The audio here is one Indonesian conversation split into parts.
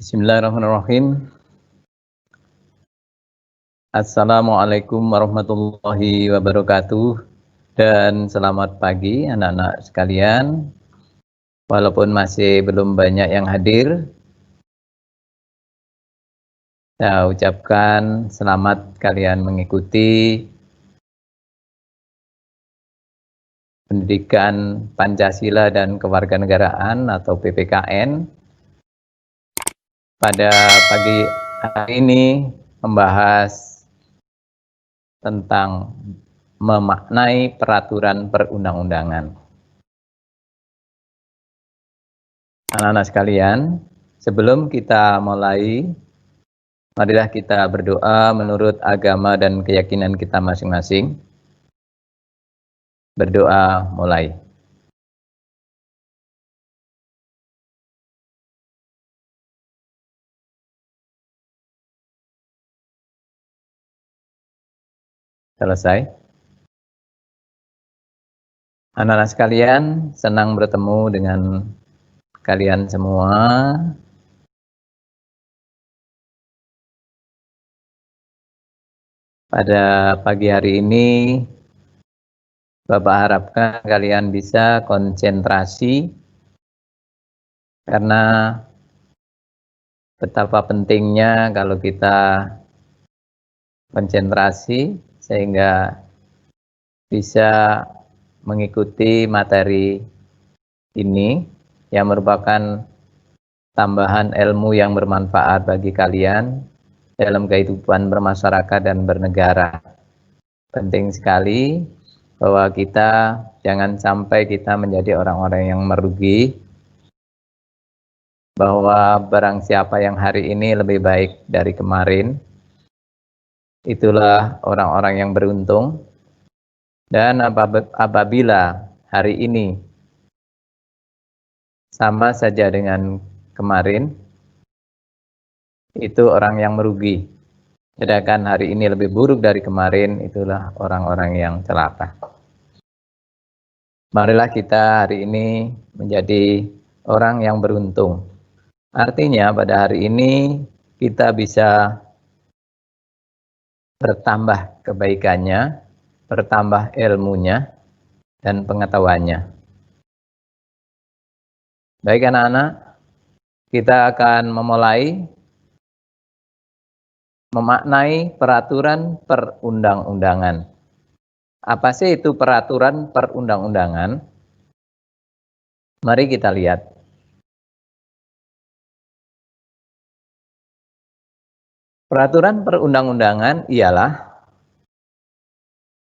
Bismillahirrahmanirrahim. Assalamualaikum warahmatullahi wabarakatuh. Dan selamat pagi anak-anak sekalian. Walaupun masih belum banyak yang hadir, saya ucapkan selamat kalian mengikuti pendidikan Pancasila dan Kewarganegaraan atau PPKN. Pada pagi hari ini membahas tentang memaknai peraturan perundang-undangan. Anak-anak sekalian, sebelum kita mulai, marilah kita berdoa menurut agama dan keyakinan kita masing-masing. Berdoa mulai. Selesai. Anak-anak sekalian, senang bertemu dengan kalian semua. Pada pagi hari ini, Bapak harapkan kalian bisa konsentrasi, karena betapa pentingnya kalau kita konsentrasi sehingga bisa mengikuti materi ini yang merupakan tambahan ilmu yang bermanfaat bagi kalian dalam kehidupan bermasyarakat dan bernegara. Penting sekali bahwa kita jangan sampai kita menjadi orang-orang yang merugi, bahwa barang siapa yang hari ini lebih baik dari kemarin, itulah orang-orang yang beruntung. Dan apabila hari ini sama saja dengan kemarin, itu orang yang merugi. Sedangkan hari ini lebih buruk dari kemarin, itulah orang-orang yang celaka. Marilah kita hari ini menjadi orang yang beruntung. Artinya pada hari ini kita bisa bertambah kebaikannya, bertambah ilmunya, dan pengetahuannya. Baik anak-anak, kita akan memulai memaknai peraturan perundang-undangan. Apa sih itu peraturan perundang-undangan? Mari kita lihat. Peraturan perundang-undangan ialah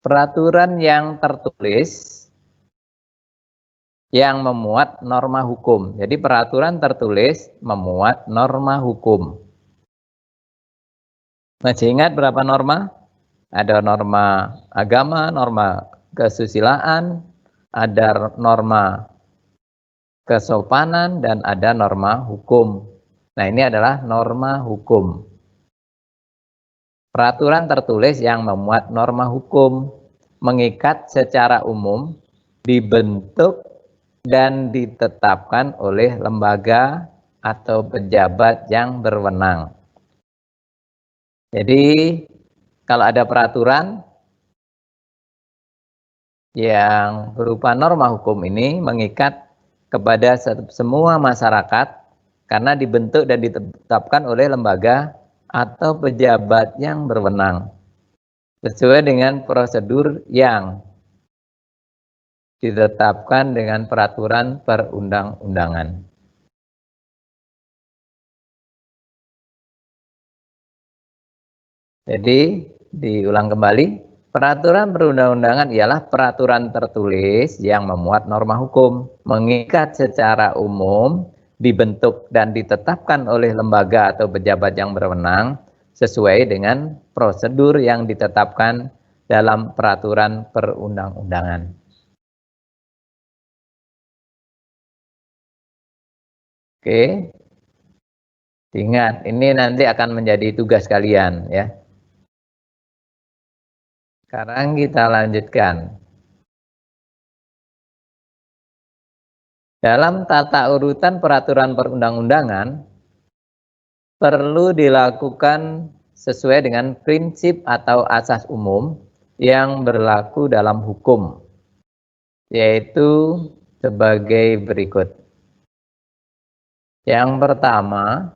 peraturan yang tertulis yang memuat norma hukum. Jadi peraturan tertulis memuat norma hukum. Masih ingat berapa norma? Ada norma agama, norma kesusilaan, ada norma kesopanan, dan ada norma hukum. Nah, ini adalah norma hukum. Peraturan tertulis yang memuat norma hukum, mengikat secara umum, dibentuk dan ditetapkan oleh lembaga atau pejabat yang berwenang. Jadi, kalau ada peraturan yang berupa norma hukum ini mengikat kepada semua masyarakat karena dibentuk dan ditetapkan oleh lembaga atau pejabat yang berwenang sesuai dengan prosedur yang ditetapkan dengan peraturan perundang-undangan. Jadi, diulang kembali, peraturan perundang-undangan ialah peraturan tertulis yang memuat norma hukum, mengikat secara umum, dibentuk dan ditetapkan oleh lembaga atau pejabat yang berwenang sesuai dengan prosedur yang ditetapkan dalam peraturan perundang-undangan. Oke, ingat, ini nanti akan menjadi tugas kalian ya. Sekarang kita lanjutkan. Dalam tata urutan peraturan perundang-undangan, perlu dilakukan sesuai dengan prinsip atau asas umum yang berlaku dalam hukum, yaitu sebagai berikut. Yang pertama,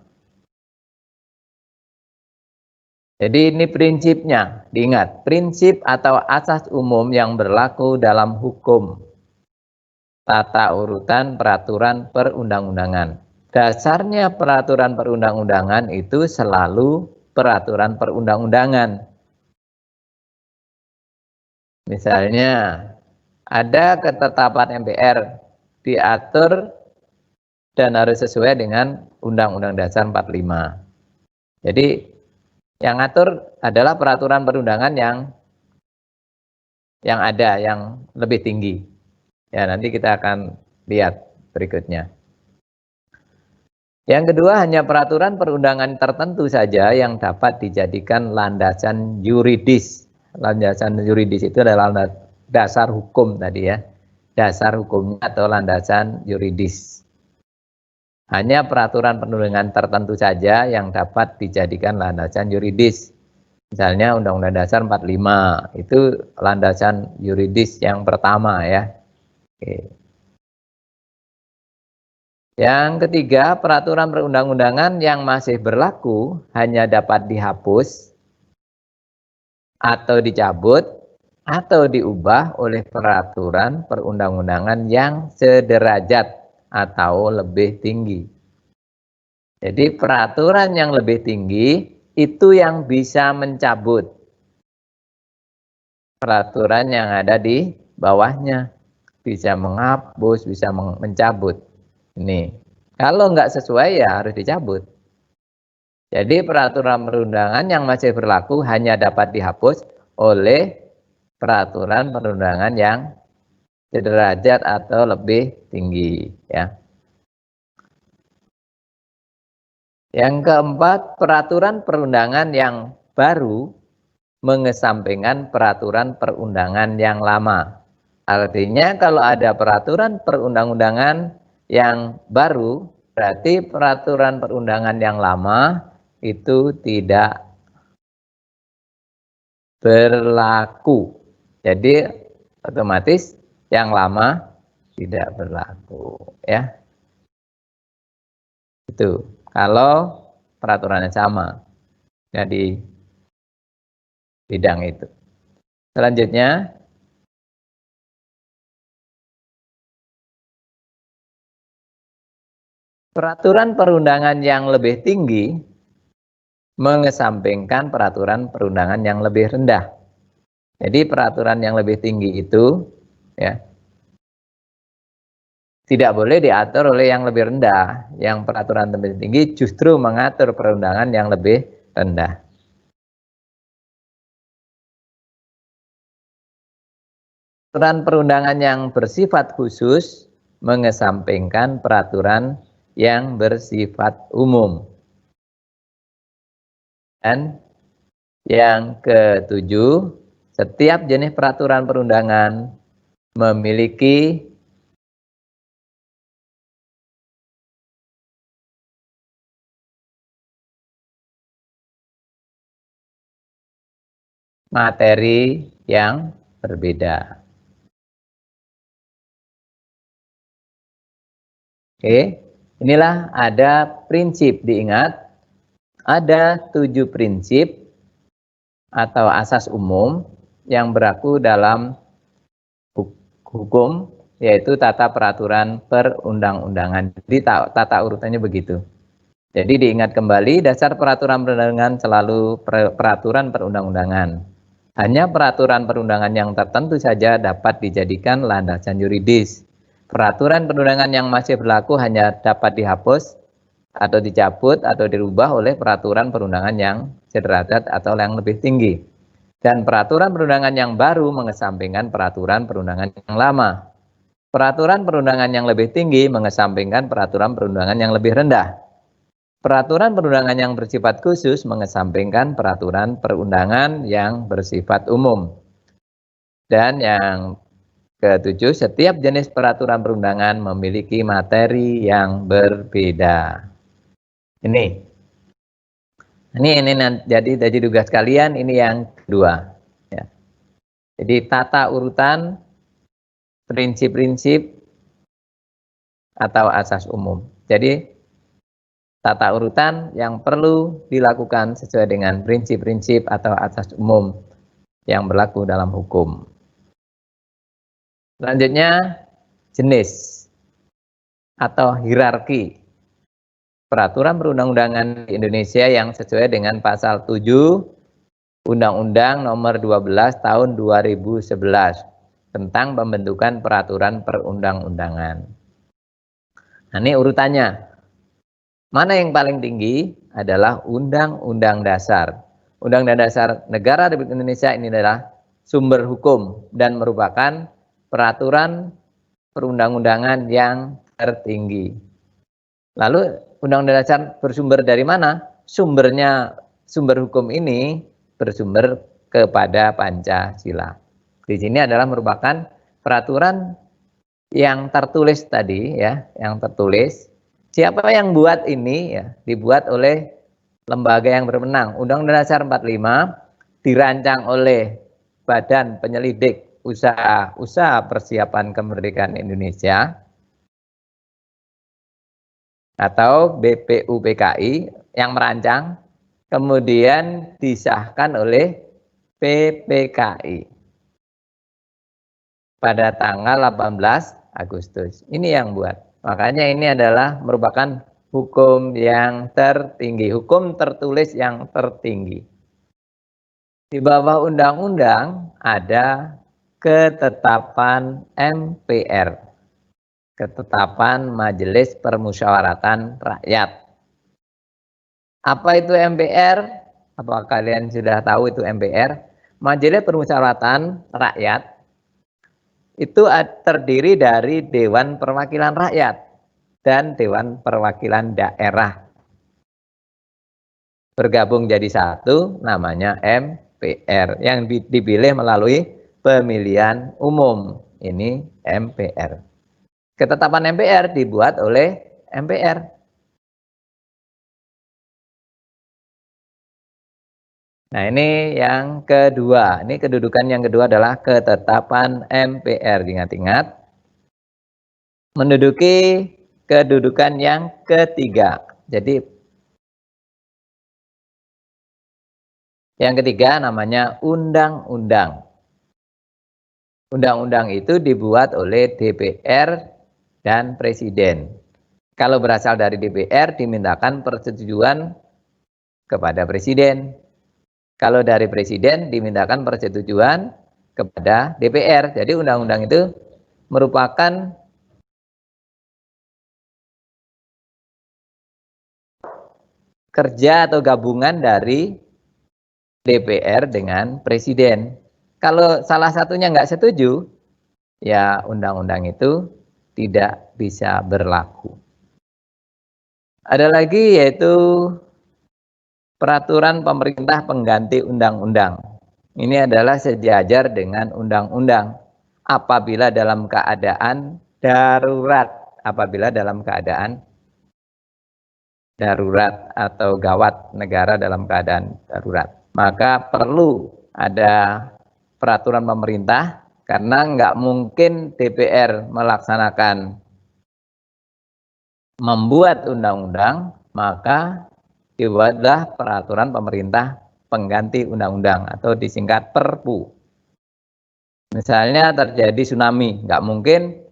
jadi ini prinsipnya, diingat, prinsip atau asas umum yang berlaku dalam hukum, tata urutan peraturan perundang-undangan. Dasarnya peraturan perundang-undangan itu selalu peraturan perundang-undangan. Misalnya, ada ketetapan MPR diatur dan harus sesuai dengan Undang-Undang Dasar 45. Jadi, yang ngatur adalah peraturan perundangan yang ada, yang lebih tinggi. Ya, nanti kita akan lihat berikutnya. Yang kedua, hanya peraturan perundangan tertentu saja yang dapat dijadikan landasan yuridis. Landasan yuridis itu adalah dasar hukum tadi ya. Dasar hukumnya atau landasan yuridis. Hanya peraturan perundangan tertentu saja yang dapat dijadikan landasan yuridis. Misalnya Undang-Undang Dasar 45, itu landasan yuridis yang pertama ya. Oke. Yang ketiga, peraturan perundang-undangan yang masih berlaku hanya dapat dihapus atau dicabut atau diubah oleh peraturan perundang-undangan yang sederajat atau lebih tinggi. Jadi peraturan yang lebih tinggi itu yang bisa mencabut peraturan yang ada di bawahnya, bisa menghapus, bisa mencabut. Ini kalau nggak sesuai ya harus dicabut. Jadi peraturan perundangan yang masih berlaku hanya dapat dihapus oleh peraturan perundangan yang sederajat atau lebih tinggi ya. Yang keempat, peraturan perundangan yang baru mengesampingkan peraturan perundangan yang lama. Artinya kalau ada peraturan perundang-undangan yang baru, berarti peraturan perundangan yang lama itu tidak berlaku. Jadi otomatis yang lama tidak berlaku ya. Itu kalau peraturannya sama. Jadi bidang itu. Selanjutnya, peraturan perundangan yang lebih tinggi mengesampingkan peraturan perundangan yang lebih rendah. Jadi peraturan yang lebih tinggi itu ya tidak boleh diatur oleh yang lebih rendah. Yang peraturan lebih tinggi justru mengatur perundangan yang lebih rendah. Peraturan perundangan yang bersifat khusus mengesampingkan peraturan yang bersifat umum. Dan yang ketujuh, setiap jenis peraturan perundangan memiliki materi yang berbeda. Oke, inilah ada prinsip, diingat, ada 7 prinsip atau asas umum yang berlaku dalam hukum, yaitu tata peraturan perundang-undangan. Jadi tata urutannya begitu. Jadi diingat kembali, dasar peraturan perundangan selalu peraturan perundang-undangan. Hanya peraturan perundangan yang tertentu saja dapat dijadikan landasan yuridis. Peraturan perundangan yang masih berlaku hanya dapat dihapus atau dicabut atau dirubah oleh peraturan perundangan yang sederajat atau yang lebih tinggi. Dan peraturan perundangan yang baru mengesampingkan peraturan perundangan yang lama. Peraturan perundangan yang lebih tinggi mengesampingkan peraturan perundangan yang lebih rendah. Peraturan perundangan yang bersifat khusus mengesampingkan peraturan perundangan yang bersifat umum. Dan yang ketujuh, setiap jenis peraturan perundangan memiliki materi yang berbeda. Ini Jadi tugas kalian ini yang kedua. Ya. Jadi tata urutan prinsip-prinsip atau asas umum. Jadi tata urutan yang perlu dilakukan sesuai dengan prinsip-prinsip atau asas umum yang berlaku dalam hukum. Selanjutnya, jenis atau hierarki peraturan perundang-undangan di Indonesia yang sesuai dengan pasal 7 Undang-Undang Nomor 12 Tahun 2011 tentang pembentukan peraturan perundang-undangan. Nah, ini urutannya. Mana yang paling tinggi adalah Undang-Undang Dasar. Undang-Undang Dasar Negara Republik Indonesia ini adalah sumber hukum dan merupakan peraturan perundang-undangan yang tertinggi. Lalu Undang-Undang Dasar bersumber dari mana? Sumber hukum ini bersumber kepada Pancasila. Di sini adalah merupakan peraturan yang tertulis tadi ya, yang tertulis. Siapa yang buat ini ya? Dibuat oleh lembaga yang berwenang. Undang-Undang Dasar 45 dirancang oleh Badan Penyelidik Usaha Persiapan Kemerdekaan Indonesia atau BPUPKI yang merancang, kemudian disahkan oleh PPKI pada tanggal 18 Agustus. Ini yang buat. Makanya ini adalah merupakan hukum yang tertinggi, hukum tertulis yang tertinggi. Di bawah undang-undang ada ketetapan MPR. Ketetapan Majelis Permusyawaratan Rakyat. Apa itu MPR? Apa kalian sudah tahu itu MPR? Majelis Permusyawaratan Rakyat itu terdiri dari Dewan Perwakilan Rakyat dan Dewan Perwakilan Daerah. Bergabung jadi satu, namanya MPR, yang dipilih melalui pemilihan umum. Ini MPR. Ketetapan MPR dibuat oleh MPR. Nah, ini yang kedua. Ini kedudukan yang kedua adalah ketetapan MPR. Ingat-ingat. Menduduki kedudukan yang ketiga. Jadi, yang ketiga namanya undang-undang. Undang-undang itu dibuat oleh DPR dan Presiden. Kalau berasal dari DPR dimintakan persetujuan kepada Presiden. Kalau dari Presiden dimintakan persetujuan kepada DPR. Jadi undang-undang itu merupakan kerja atau gabungan dari DPR dengan Presiden. Kalau salah satunya nggak setuju, ya undang-undang itu tidak bisa berlaku. Ada lagi yaitu peraturan pemerintah pengganti undang-undang. Ini adalah sejajar dengan undang-undang apabila dalam keadaan darurat. Apabila dalam keadaan darurat atau gawat negara dalam keadaan darurat. Maka perlu ada peraturan pemerintah karena nggak mungkin DPR membuat undang-undang, maka dibuatlah peraturan pemerintah pengganti undang-undang atau disingkat Perpu. Misalnya terjadi tsunami, nggak mungkin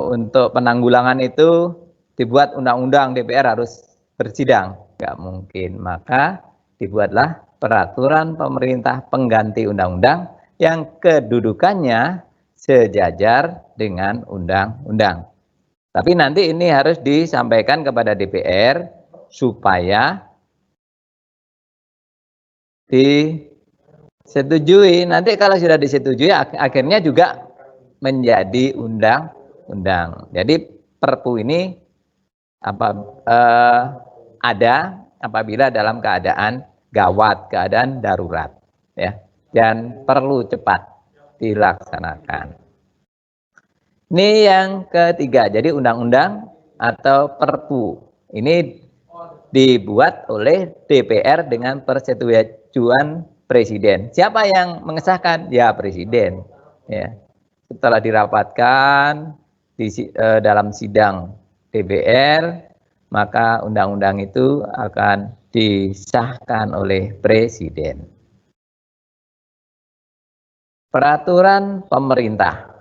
untuk penanggulangan itu dibuat undang-undang, DPR harus bersidang, nggak mungkin. Maka dibuatlah peraturan pemerintah pengganti undang-undang yang kedudukannya sejajar dengan undang-undang. Tapi nanti ini harus disampaikan kepada DPR supaya disetujui. Nanti kalau sudah disetujui akhirnya juga menjadi undang-undang. Jadi Perpu ini ada apabila dalam keadaan gawat, keadaan darurat, ya, dan perlu cepat dilaksanakan. Ini yang ketiga, jadi undang-undang atau Perpu. Ini dibuat oleh DPR dengan persetujuan Presiden. Siapa yang mengesahkan? Ya, Presiden. Ya. Setelah dirapatkan dalam sidang DPR, maka undang-undang itu akan disahkan oleh Presiden. Peraturan pemerintah.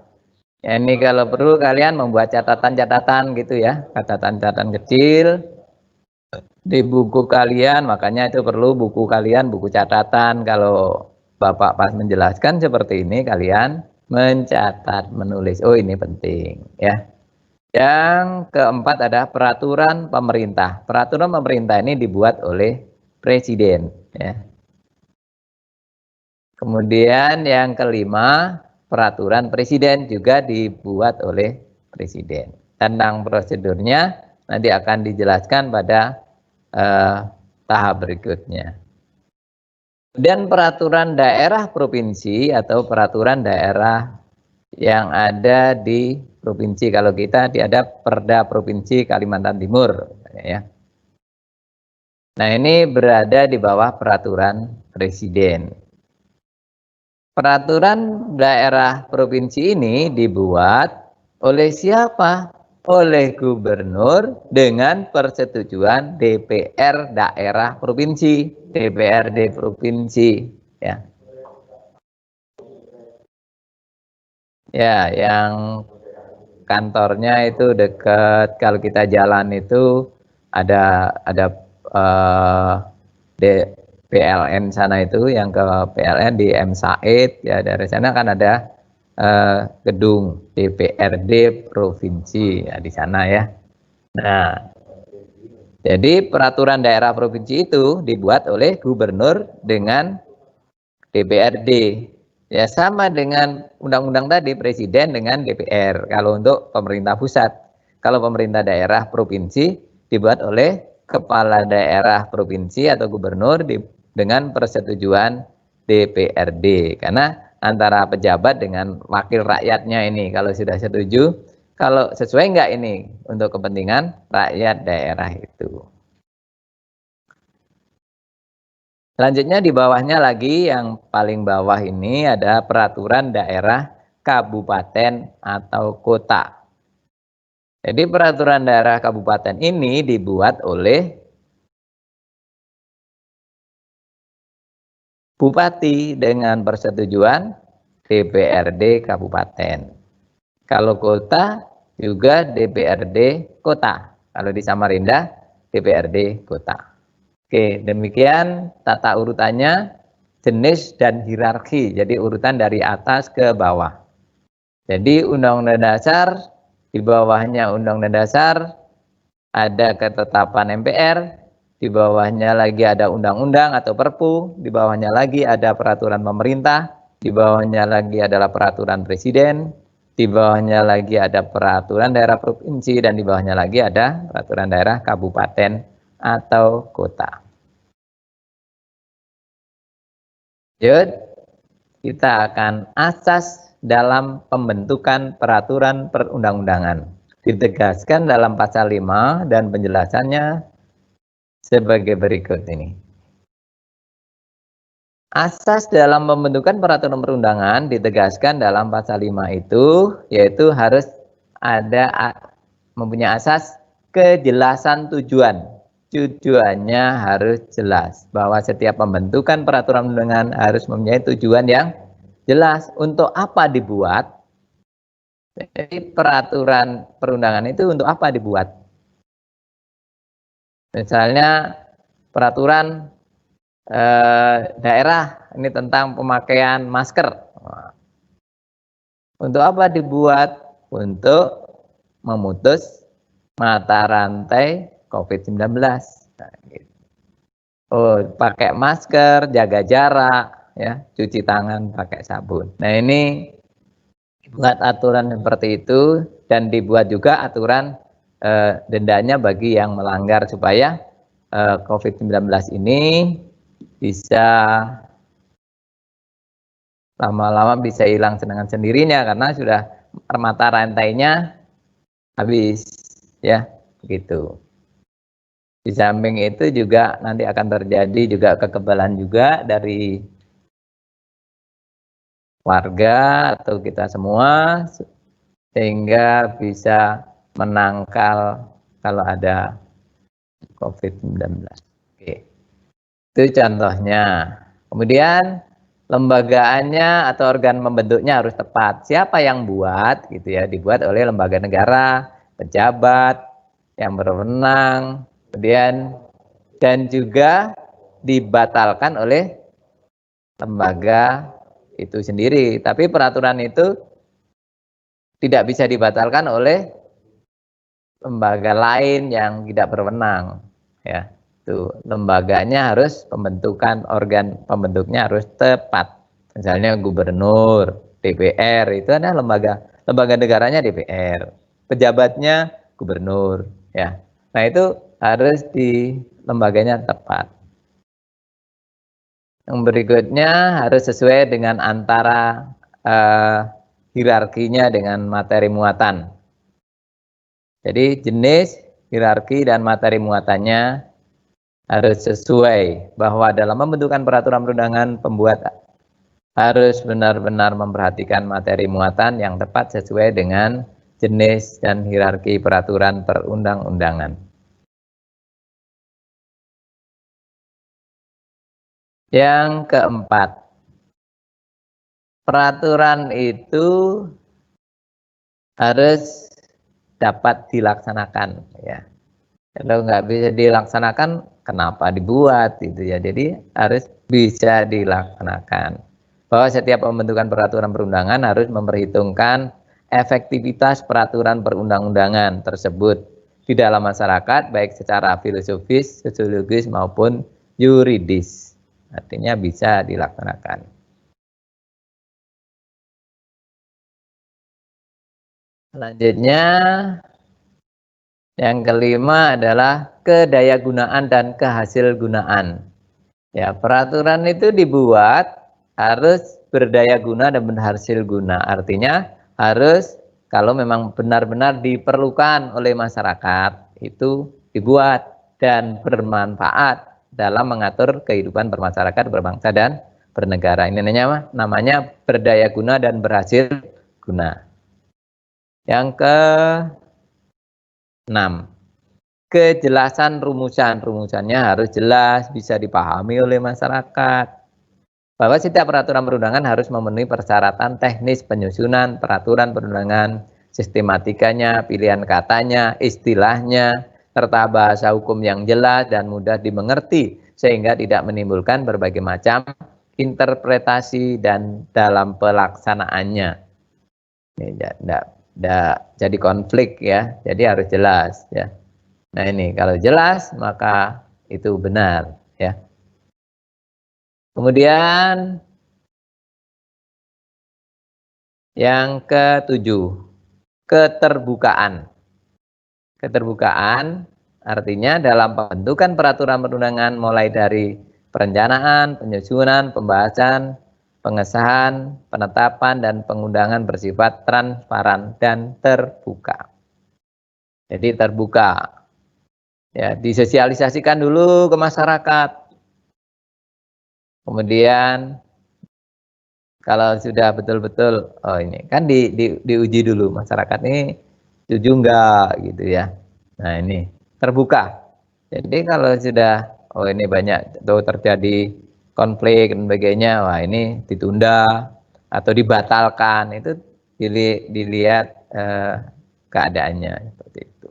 Ya, ini kalau perlu kalian membuat catatan-catatan gitu ya, catatan-catatan kecil di buku kalian, makanya itu perlu buku kalian, buku catatan. Kalau Bapak pas menjelaskan seperti ini, kalian mencatat, menulis. Oh, ini penting ya. Yang keempat ada peraturan pemerintah. Peraturan pemerintah ini dibuat oleh Presiden ya. Kemudian yang kelima, peraturan Presiden juga dibuat oleh Presiden. Tentang prosedurnya nanti akan dijelaskan pada tahap berikutnya. Kemudian peraturan daerah provinsi atau peraturan daerah yang ada di provinsi. Kalau kita ada Perda Provinsi Kalimantan Timur ya. Nah, ini berada di bawah peraturan Presiden. Peraturan daerah provinsi ini dibuat oleh siapa? Oleh gubernur dengan persetujuan DPR daerah provinsi, DPRD provinsi ya. Ya, yang kantornya itu dekat, kalau kita jalan itu ada PLN sana, itu yang ke PLN di M Said ya, dari sana kan ada gedung DPRD provinsi ya, di sana ya. Nah, jadi peraturan daerah provinsi itu dibuat oleh gubernur dengan DPRD ya, sama dengan undang-undang tadi, Presiden dengan DPR kalau untuk pemerintah pusat. Kalau pemerintah daerah provinsi dibuat oleh kepala daerah provinsi atau gubernur dengan persetujuan DPRD, karena antara pejabat dengan wakil rakyatnya ini kalau sudah setuju, kalau sesuai enggak ini untuk kepentingan rakyat daerah itu. Selanjutnya di bawahnya lagi, yang paling bawah ini ada peraturan daerah kabupaten atau kota. Jadi peraturan daerah kabupaten ini dibuat oleh bupati dengan persetujuan DPRD kabupaten. Kalau kota juga DPRD kota. Kalau di Samarinda DPRD kota. Oke, demikian tata urutannya, jenis dan hierarki. Jadi urutan dari atas ke bawah. Jadi Undang-Undang Dasar, di bawahnya Undang-Undang Dasar ada ketetapan MPR, di bawahnya lagi ada undang-undang atau Perpu, di bawahnya lagi ada peraturan pemerintah, di bawahnya lagi adalah peraturan presiden, di bawahnya lagi ada peraturan daerah provinsi, dan di bawahnya lagi ada peraturan daerah kabupaten atau kota. Yud, kita akan asas dalam pembentukan peraturan perundang-undangan. Ditegaskan dalam pasal 5 dan penjelasannya sebagai berikut ini. Asas dalam pembentukan peraturan perundangan ditegaskan dalam pasal 5 itu, yaitu harus ada mempunyai asas kejelasan tujuan. Tujuannya harus jelas, bahwa setiap pembentukan peraturan perundangan harus mempunyai tujuan yang jelas. Untuk apa dibuat? Jadi peraturan perundangan itu untuk apa dibuat? Misalnya peraturan daerah ini tentang pemakaian masker. Untuk apa dibuat? Untuk memutus mata rantai COVID-19. Nah, gitu. Oh, pakai masker, jaga jarak, ya, cuci tangan pakai sabun. Nah, ini buat aturan seperti itu, dan dibuat juga aturan dendanya bagi yang melanggar, supaya COVID-19 ini bisa lama-lama bisa hilang dengan sendirinya, karena sudah mata rantainya habis, ya, begitu. Di samping itu juga nanti akan terjadi juga kekebalan juga dari warga atau kita semua, sehingga bisa menangkal kalau ada COVID-19. Oke, itu contohnya. Kemudian lembagaannya atau organ membentuknya harus tepat. Siapa yang buat gitu ya? Dibuat oleh lembaga negara, pejabat yang berwenang, kemudian dan juga dibatalkan oleh lembaga itu sendiri. Tapi peraturan itu tidak bisa dibatalkan oleh lembaga lain yang tidak berwenang, ya. Itu lembaganya harus pembentukan organ pembentuknya harus tepat. Misalnya gubernur, DPR itu adalah lembaga negaranya DPR, pejabatnya gubernur, ya. Nah itu harus di lembaganya tepat. Yang berikutnya harus sesuai dengan antara hierarkinya dengan materi muatan. Jadi jenis, hierarki, dan materi muatannya harus sesuai, bahwa dalam pembentukan peraturan perundangan pembuat harus benar-benar memperhatikan materi muatan yang tepat sesuai dengan jenis dan hierarki peraturan perundang-undangan. Yang keempat, peraturan itu harus dapat dilaksanakan, ya. Kalau nggak bisa dilaksanakan, kenapa dibuat gitu ya? Jadi harus bisa dilaksanakan. Bahwa setiap pembentukan peraturan perundangan harus memperhitungkan efektivitas peraturan perundang-undangan tersebut di dalam masyarakat, baik secara filosofis, sosiologis maupun yuridis. Artinya bisa dilaksanakan. Selanjutnya, yang kelima adalah kedayagunaan dan kehasilgunaan. Ya, peraturan itu dibuat harus berdaya guna dan berhasil guna. Artinya harus kalau memang benar-benar diperlukan oleh masyarakat itu dibuat dan bermanfaat dalam mengatur kehidupan bermasyarakat, berbangsa dan bernegara. Ini namanya berdaya guna dan berhasil guna. Yang ke-6, kejelasan rumusan. Rumusannya harus jelas, bisa dipahami oleh masyarakat. Bahwa setiap peraturan perundangan harus memenuhi persyaratan teknis penyusunan peraturan perundangan, sistematikanya, pilihan katanya, istilahnya, serta bahasa hukum yang jelas dan mudah dimengerti, sehingga tidak menimbulkan berbagai macam interpretasi dan dalam pelaksanaannya. Tidak jadi konflik ya, jadi harus jelas ya. Nah ini kalau jelas maka itu benar ya. Kemudian yang ke-7, keterbukaan. Keterbukaan artinya dalam pembentukan peraturan perundangan mulai dari perencanaan, penyusunan, pembahasan, pengesahan, penetapan, dan pengundangan bersifat transparan dan terbuka. Jadi terbuka. Ya, disosialisasikan dulu ke masyarakat. Kemudian kalau sudah betul-betul, oh ini kan diuji dulu masyarakat ini setuju enggak gitu ya. Nah ini terbuka. Jadi kalau sudah, oh ini banyak tuh terjadi konflik dan sebagainya, wah ini ditunda atau dibatalkan, itu dilihat keadaannya seperti itu.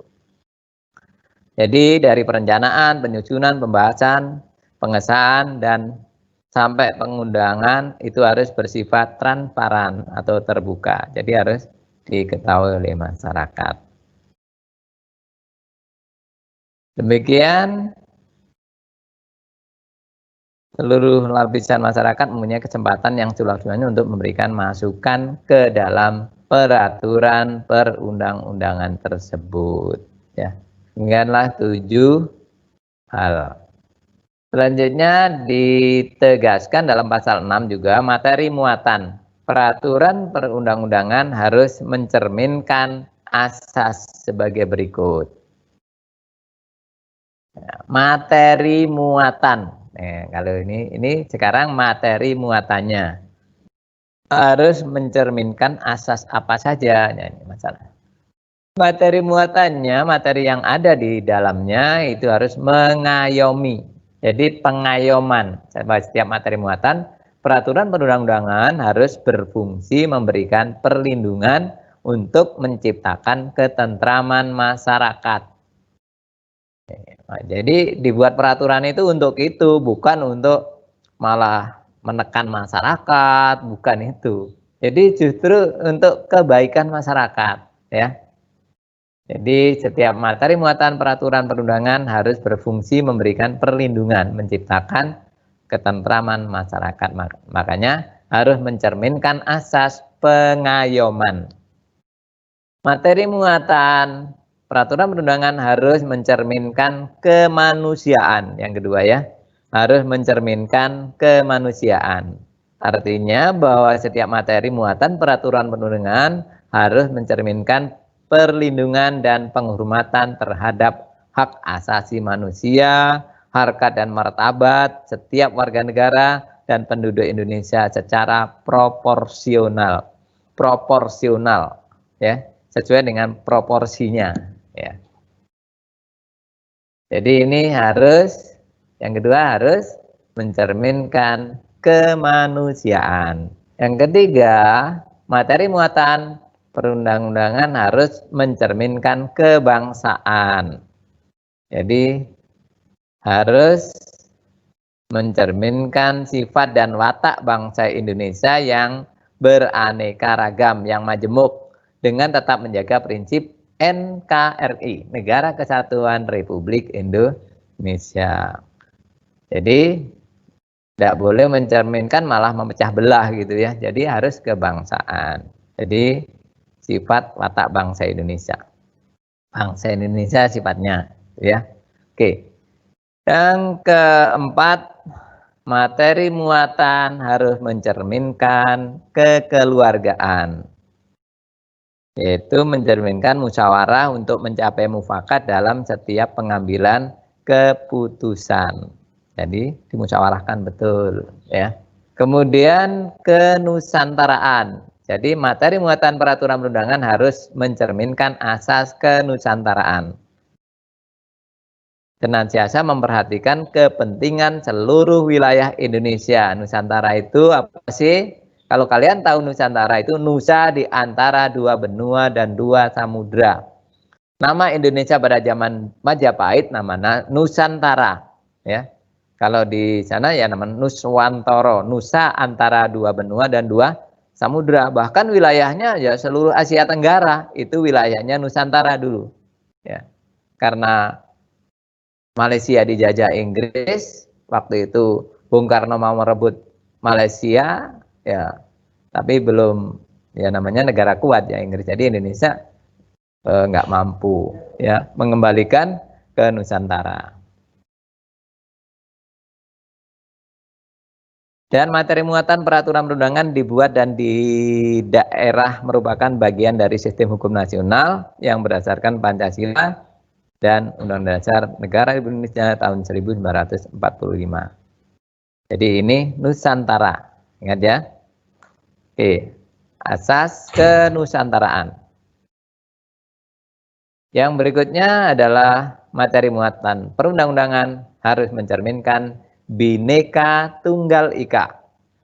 Jadi dari perencanaan, penyusunan, pembahasan, pengesahan, dan sampai pengundangan itu harus bersifat transparan atau terbuka. Jadi harus diketahui oleh masyarakat. Demikian seluruh lapisan masyarakat mempunyai kesempatan yang seluas-luasnya untuk memberikan masukan ke dalam peraturan perundang-undangan tersebut. Ya, demikianlah 7 hal. Selanjutnya ditegaskan dalam pasal 6 juga materi muatan. Peraturan perundang-undangan harus mencerminkan asas sebagai berikut. Ya, materi muatan. Kalau ini sekarang materi muatannya harus mencerminkan asas apa saja. Nah, ini masalah. Materi muatannya, materi yang ada di dalamnya itu harus mengayomi. Jadi pengayoman setiap materi muatan, peraturan perundang-undangan harus berfungsi memberikan perlindungan untuk menciptakan ketentraman masyarakat. Nah, jadi dibuat peraturan itu untuk itu, bukan untuk malah menekan masyarakat, bukan itu. Jadi justru untuk kebaikan masyarakat, ya. Jadi setiap materi muatan peraturan perundangan harus berfungsi memberikan perlindungan, menciptakan ketentraman masyarakat. Makanya harus mencerminkan asas pengayoman. Materi muatan peraturan perundangan harus mencerminkan kemanusiaan. Yang kedua ya, harus mencerminkan kemanusiaan. Artinya bahwa setiap materi muatan peraturan perundangan harus mencerminkan perlindungan dan penghormatan terhadap hak asasi manusia, harkat dan martabat setiap warga negara dan penduduk Indonesia secara proporsional. Proporsional, ya, sesuai dengan proporsinya, ya. Jadi ini harus, yang kedua harus mencerminkan kemanusiaan. Yang ketiga, materi muatan perundang-undangan harus mencerminkan kebangsaan. Jadi harus mencerminkan sifat dan watak bangsa Indonesia yang beraneka ragam, yang majemuk, dengan tetap menjaga prinsip NKRI, Negara Kesatuan Republik Indonesia. Jadi tidak boleh mencerminkan malah memecah belah gitu ya. Jadi harus kebangsaan. Jadi sifat watak bangsa Indonesia. Bangsa Indonesia sifatnya, ya. Oke. Yang keempat, materi muatan harus mencerminkan kekeluargaan, yaitu mencerminkan musyawarah untuk mencapai mufakat dalam setiap pengambilan keputusan. Jadi dimusyawarahkan betul, ya. Kemudian kenusantaraan. Jadi materi muatan peraturan perundangan harus mencerminkan asas kenusantaraan. Senantiasa memperhatikan kepentingan seluruh wilayah Indonesia. Nusantara itu apa sih? Kalau kalian tahu Nusantara itu nusa di antara dua benua dan dua samudra. Nama Indonesia pada zaman Majapahit namanya Nusantara, ya. Kalau di sana ya namanya Nuswantoro, nusa antara dua benua dan dua samudra. Bahkan wilayahnya ya seluruh Asia Tenggara itu wilayahnya Nusantara dulu, ya. Karena Malaysia dijajah Inggris, waktu itu Bung Karno mau merebut Malaysia, ya, tapi belum, ya namanya negara kuat ya Inggris. Jadi Indonesia nggak mampu ya mengembalikan ke Nusantara. Dan materi muatan peraturan perundangan dibuat dan di daerah merupakan bagian dari sistem hukum nasional yang berdasarkan Pancasila dan Undang-Undang Dasar Negara Indonesia tahun 1945. Jadi ini Nusantara, ingat ya. Oke, asas kenusantaraan. Yang berikutnya adalah materi muatan perundang-undangan harus mencerminkan Bhinneka Tunggal Ika.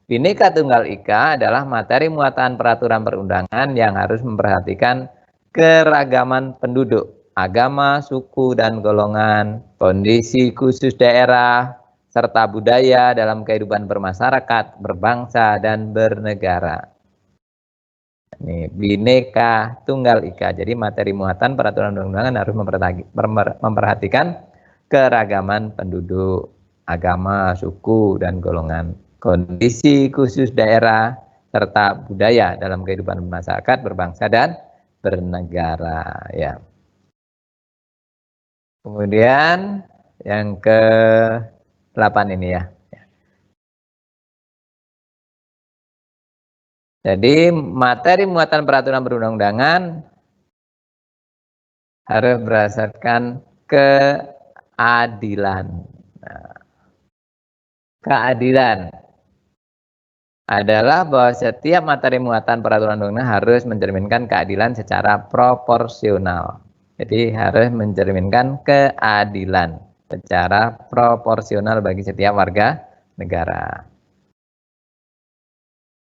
Bhinneka Tunggal Ika adalah materi muatan peraturan perundangan yang harus memperhatikan keragaman penduduk, agama, suku, dan golongan, kondisi khusus daerah, serta budaya dalam kehidupan bermasyarakat, berbangsa, dan bernegara. Ini Bhinneka Tunggal Ika. Jadi materi muatan peraturan perundang-undangan harus memperhatikan keragaman penduduk, agama, suku, dan golongan, kondisi khusus daerah, serta budaya dalam kehidupan masyarakat, berbangsa, dan bernegara. Ya. Kemudian yang ke-8 ini ya. Jadi materi muatan peraturan perundang-undangan harus berdasarkan keadilan. Nah, keadilan adalah bahwa setiap materi muatan peraturan undang-undang harus mencerminkan keadilan secara proporsional. Jadi harus mencerminkan keadilan secara proporsional bagi setiap warga negara.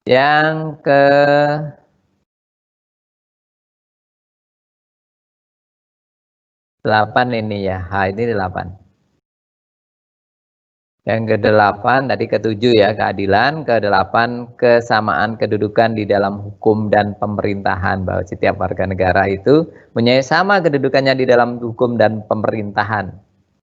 Yang ke-8 ini ya, H ini 8. Yang ke-8 tadi ke-7 ya, keadilan. Ke-8 kesamaan kedudukan di dalam hukum dan pemerintahan, bahwa setiap warga negara itu punya sama kedudukannya di dalam hukum dan pemerintahan.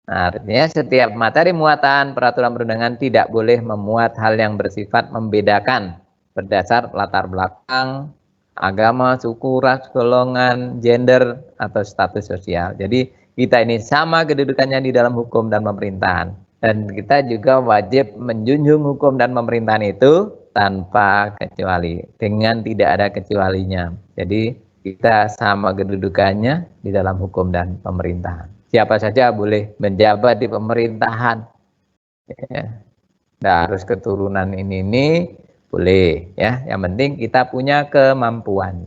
Nah, artinya setiap materi muatan peraturan perundangan tidak boleh memuat hal yang bersifat membedakan berdasar latar belakang, agama, suku, ras, golongan, gender, atau status sosial. Jadi kita ini sama kedudukannya di dalam hukum dan pemerintahan. Dan kita juga wajib menjunjung hukum dan pemerintahan itu tanpa kecuali, dengan tidak ada kecualinya. Jadi kita sama kedudukannya di dalam hukum dan pemerintahan. Siapa saja boleh menjabat di pemerintahan. Ya. Nah, harus keturunan ini boleh ya. Yang penting kita punya kemampuan.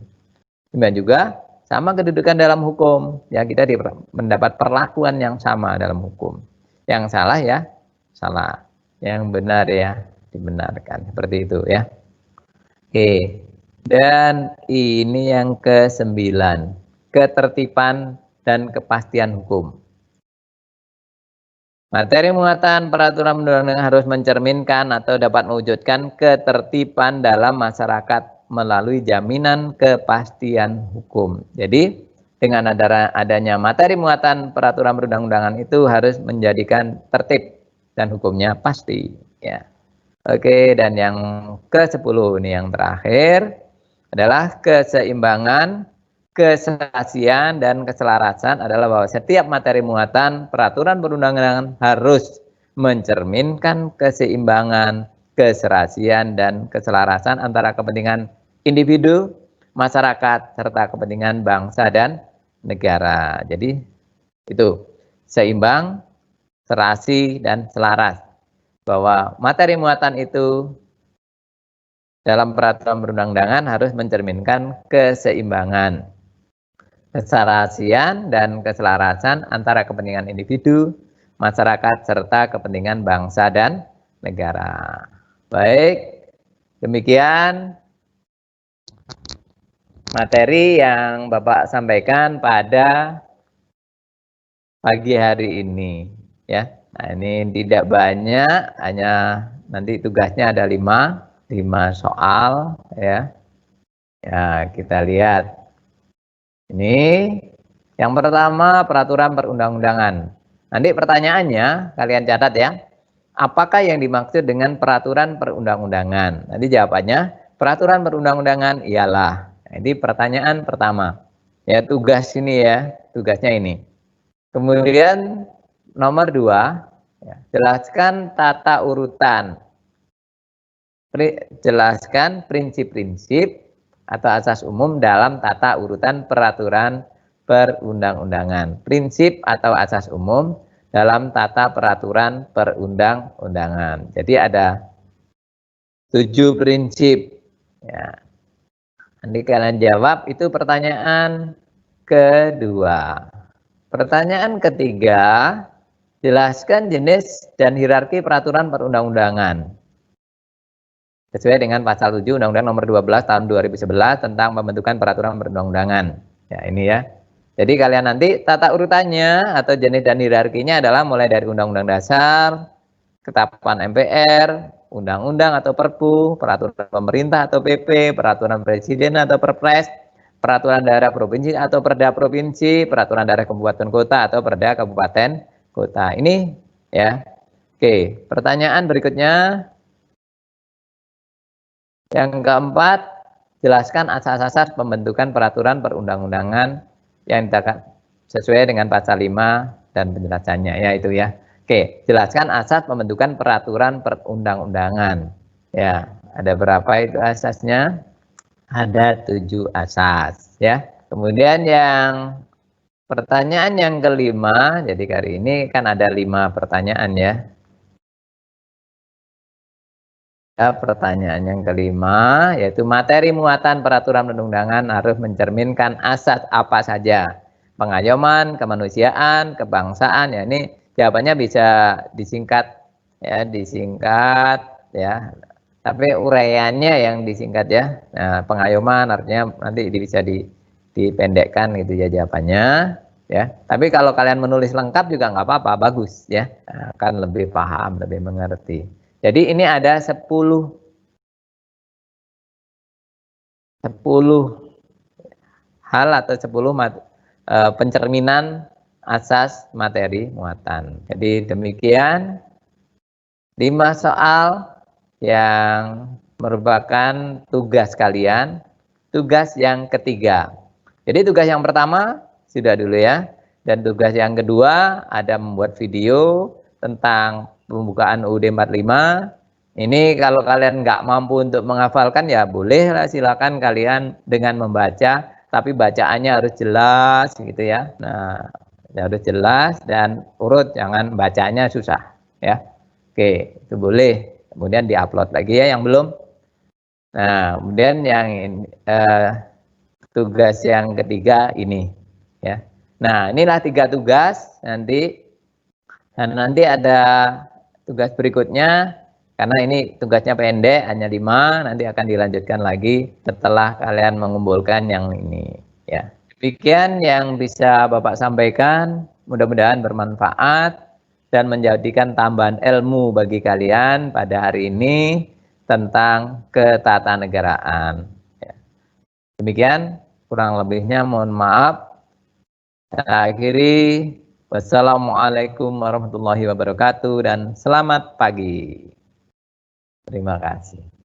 Dan juga sama kedudukan dalam hukum. Ya, kita mendapat perlakuan yang sama dalam hukum. Yang salah ya salah, yang benar ya dibenarkan, seperti itu ya. Oke, dan ini yang ke-9, ketertiban dan kepastian hukum. Materi muatan peraturan perundang-undangan harus mencerminkan atau dapat mewujudkan ketertiban dalam masyarakat melalui jaminan kepastian hukum. Jadi dengan adanya materi muatan peraturan perundang-undangan itu harus menjadikan tertib dan hukumnya pasti ya. Oke, dan yang ke-10 ini yang terakhir adalah keseimbangan, keserasian, dan keselarasan adalah bahwa setiap materi muatan peraturan perundang-undangan harus mencerminkan keseimbangan, keserasian, dan keselarasan antara kepentingan individu, masyarakat, serta kepentingan bangsa dan negara. Jadi itu seimbang, serasi, dan selaras, bahwa materi muatan itu dalam peraturan perundang-undangan harus mencerminkan keseimbangan, keserasian, dan keselarasan antara kepentingan individu, masyarakat, serta kepentingan bangsa dan negara. Baik, demikian materi yang Bapak sampaikan pada pagi hari ini ya. Nah, ini tidak banyak, hanya nanti tugasnya ada 5 soal ya. Ya, kita lihat. Ini yang pertama peraturan perundang-undangan. Nanti pertanyaannya kalian catat ya. Apakah yang dimaksud dengan peraturan perundang-undangan? Nanti jawabannya peraturan perundang-undangan ialah. Nah, ini pertanyaan pertama. Ya, tugas ini ya, tugasnya ini. Kemudian nomor 2, ya, jelaskan tata urutan. Jelaskan prinsip-prinsip atau asas umum dalam tata urutan peraturan perundang-undangan. Prinsip atau asas umum dalam tata peraturan perundang-undangan. Jadi ada 7 prinsip. Ya. Nanti kalian jawab, itu pertanyaan kedua. Pertanyaan ketiga, jelaskan jenis dan hierarki peraturan perundang-undangan sesuai dengan pasal 7 Undang-Undang Nomor 12 Tahun 2011 tentang pembentukan peraturan perundang-undangan. Ya, ini ya. Jadi kalian nanti tata urutannya atau jenis dan hierarkinya adalah mulai dari Undang-Undang Dasar, ketetapan MPR, undang-undang atau perpu, peraturan pemerintah atau PP, peraturan presiden atau perpres, peraturan daerah provinsi atau perda provinsi, peraturan daerah kabupaten kota atau perda kabupaten kota. Ini ya. Oke, pertanyaan berikutnya. Yang keempat, jelaskan asas-asas pembentukan peraturan perundang-undangan yang sesuai dengan pasal 5 dan penjelasannya ya itu ya. Oke, jelaskan asas pembentukan peraturan perundang-undangan. Ya, ada berapa itu asasnya? Ada 7 asas ya. Kemudian yang Pertanyaan yang kelima, jadi kali ini kan ada 5 pertanyaan ya. Pertanyaan yang kelima, yaitu materi muatan peraturan perundang-undangan harus mencerminkan asas apa saja? Pengayoman, kemanusiaan, kebangsaan, ya ini jawabannya bisa disingkat ya. Tapi uraiannya yang disingkat ya. Nah, pengayoman artinya nanti bisa dipendekkan gitu ya jawabannya ya. Tapi kalau kalian menulis lengkap juga nggak apa-apa, bagus ya. Nah, kan lebih paham, lebih mengerti. Jadi ini ada 10 hal atau 10 pencerminan asas materi muatan. Jadi demikian 5 soal yang merupakan tugas kalian. Tugas yang ketiga. Jadi tugas yang pertama sudah dulu ya. Dan tugas yang kedua ada membuat video tentang pembukaan UUD 45. Ini kalau kalian nggak mampu untuk menghafalkan ya bolehlah, silakan kalian dengan membaca, tapi bacaannya harus jelas gitu ya. Nah, harus jelas dan urut, jangan bacanya susah ya. Oke, itu boleh. Kemudian diupload lagi ya yang belum. Nah, kemudian yang tugas yang ketiga ini ya. Nah, inilah 3 tugas nanti. Dan nanti ada tugas berikutnya, karena ini tugasnya pendek, hanya 5, nanti akan dilanjutkan lagi setelah kalian mengumpulkan yang ini ya. Demikian yang bisa Bapak sampaikan, mudah-mudahan bermanfaat dan menjadikan tambahan ilmu bagi kalian pada hari ini tentang ketatanegaraan. Ya. Demikian, kurang lebihnya mohon maaf. Saya akhiri, wassalamualaikum warahmatullahi wabarakatuh dan selamat pagi. Terima kasih.